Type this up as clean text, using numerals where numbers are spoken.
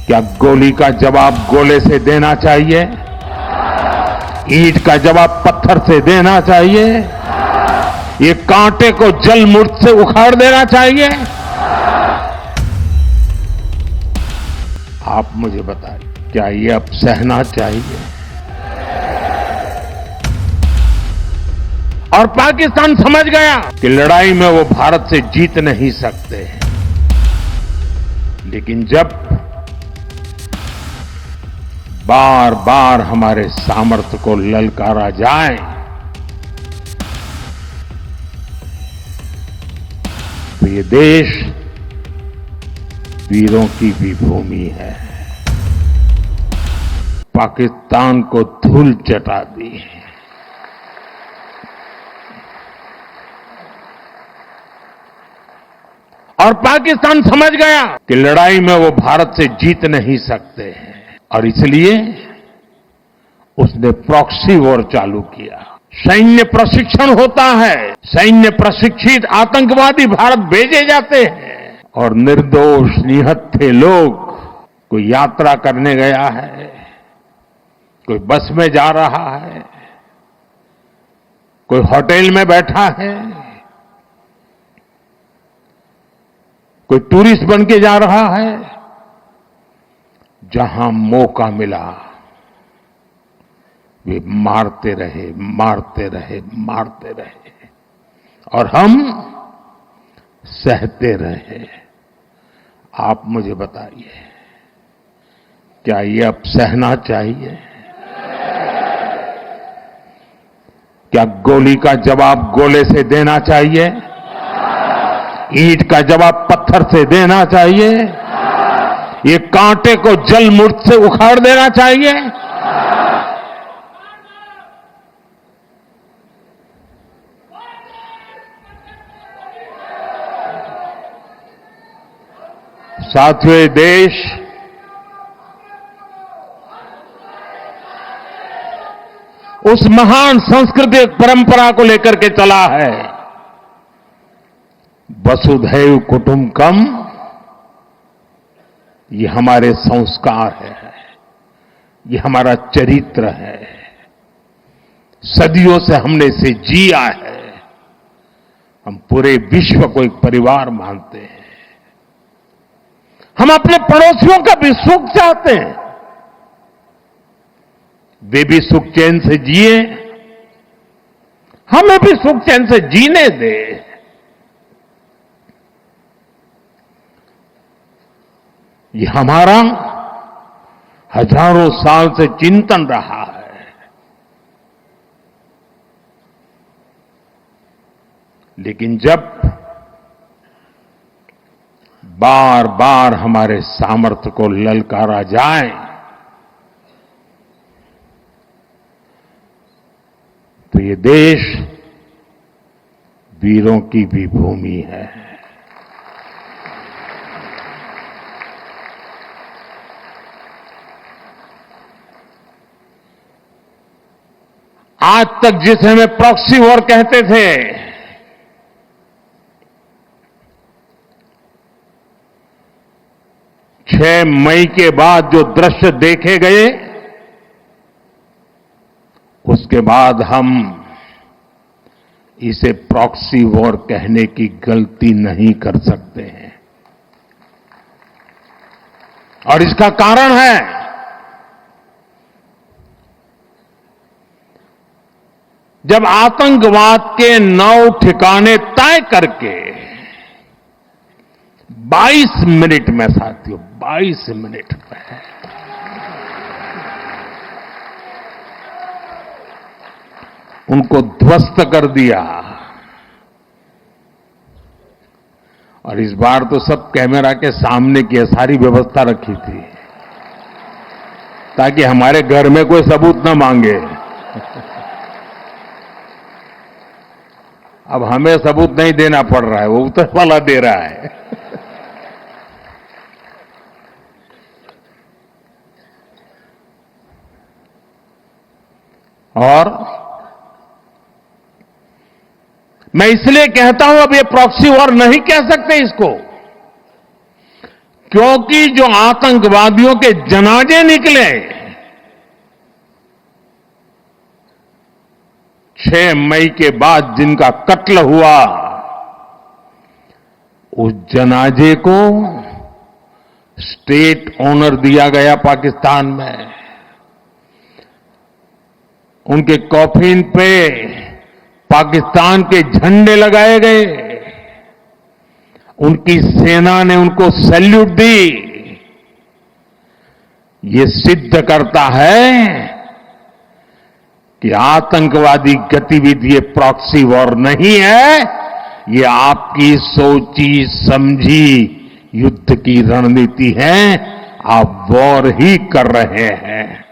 क्या गोली का जवाब गोले से देना चाहिए? ईंट का जवाब पत्थर से देना चाहिए? ये कांटे को जल मुर्द से उखाड़ देना चाहिए? आप मुझे बताइए, क्या ये अब सहना चाहिए? और पाकिस्तान समझ गया कि लड़ाई में वो भारत से जीत नहीं सकते। लेकिन जब बार बार हमारे सामर्थ्य को ललकारा जाए तो ये देश वीरों की भी भूमि है। पाकिस्तान को धूल चटा दी है। और पाकिस्तान समझ गया कि लड़ाई में वो भारत से जीत नहीं सकते हैं और इसलिए उसने प्रॉक्सी वॉर चालू किया। सैन्य प्रशिक्षण होता है, सैन्य प्रशिक्षित आतंकवादी भारत भेजे जाते हैं और निर्दोष निहत्थे लोग, कोई यात्रा करने गया है, कोई बस में जा रहा है, कोई होटल में बैठा है, कोई टूरिस्ट बन के जा रहा है, जहां मौका मिला वे मारते रहे, मारते रहे, मारते रहे और हम सहते रहे। आप मुझे बताइए, क्या ये अब सहना चाहिए? क्या गोली का जवाब गोले से देना चाहिए? ईंट का जवाब पत्थर से देना चाहिए? ये कांटे को जल मुर्द से उखाड़ देना चाहिए? साथियों, ये देश उस महान सांस्कृतिक परंपरा को लेकर के चला है, वसुधैव कुटुंबकम। ये हमारे संस्कार है, ये हमारा चरित्र है, सदियों से हमने इसे जिया है। हम पूरे विश्व को एक परिवार मानते हैं। हम अपने पड़ोसियों का भी सुख चाहते हैं, वे भी सुख चैन से जिए, हमें भी सुख चैन से जीने दें। ये हमारा हजारों साल से चिंतन रहा है। लेकिन जब बार बार हमारे सामर्थ्य को ललकारा जाए तो ये देश वीरों की भी भूमि है। आज तक जिसे हमें प्रॉक्सी वॉर कहते थे, 6 मई के बाद जो दृश्य देखे गए, उसके बाद हम इसे प्रॉक्सी वॉर कहने की गलती नहीं कर सकते हैं। और इसका कारण है जब आतंकवाद के 9 ठिकाने तय करके 22 मिनट में, साथियों 22 मिनट में उनको ध्वस्त कर दिया। और इस बार तो सब कैमरा के सामने की सारी व्यवस्था रखी थी ताकि हमारे घर में कोई सबूत न मांगे। अब हमें सबूत नहीं देना पड़ रहा है, वो ऊपर वाला दे रहा है। और मैं इसलिए कहता हूं अब ये प्रॉक्सी वॉर नहीं कह सकते इसको, क्योंकि जो आतंकवादियों के जनाजे निकले 6 मई के बाद जिनका कत्ल हुआ, उस जनाजे को स्टेट ऑनर दिया गया पाकिस्तान में। उनके कॉफिन पे पाकिस्तान के झंडे लगाए गए, उनकी सेना ने उनको सैल्यूट दी। ये सिद्ध करता है कि आतंकवादी गतिविधि ये प्रॉक्सी वॉर नहीं है, ये आपकी सोची समझी युद्ध की रणनीति है। आप वॉर ही कर रहे हैं।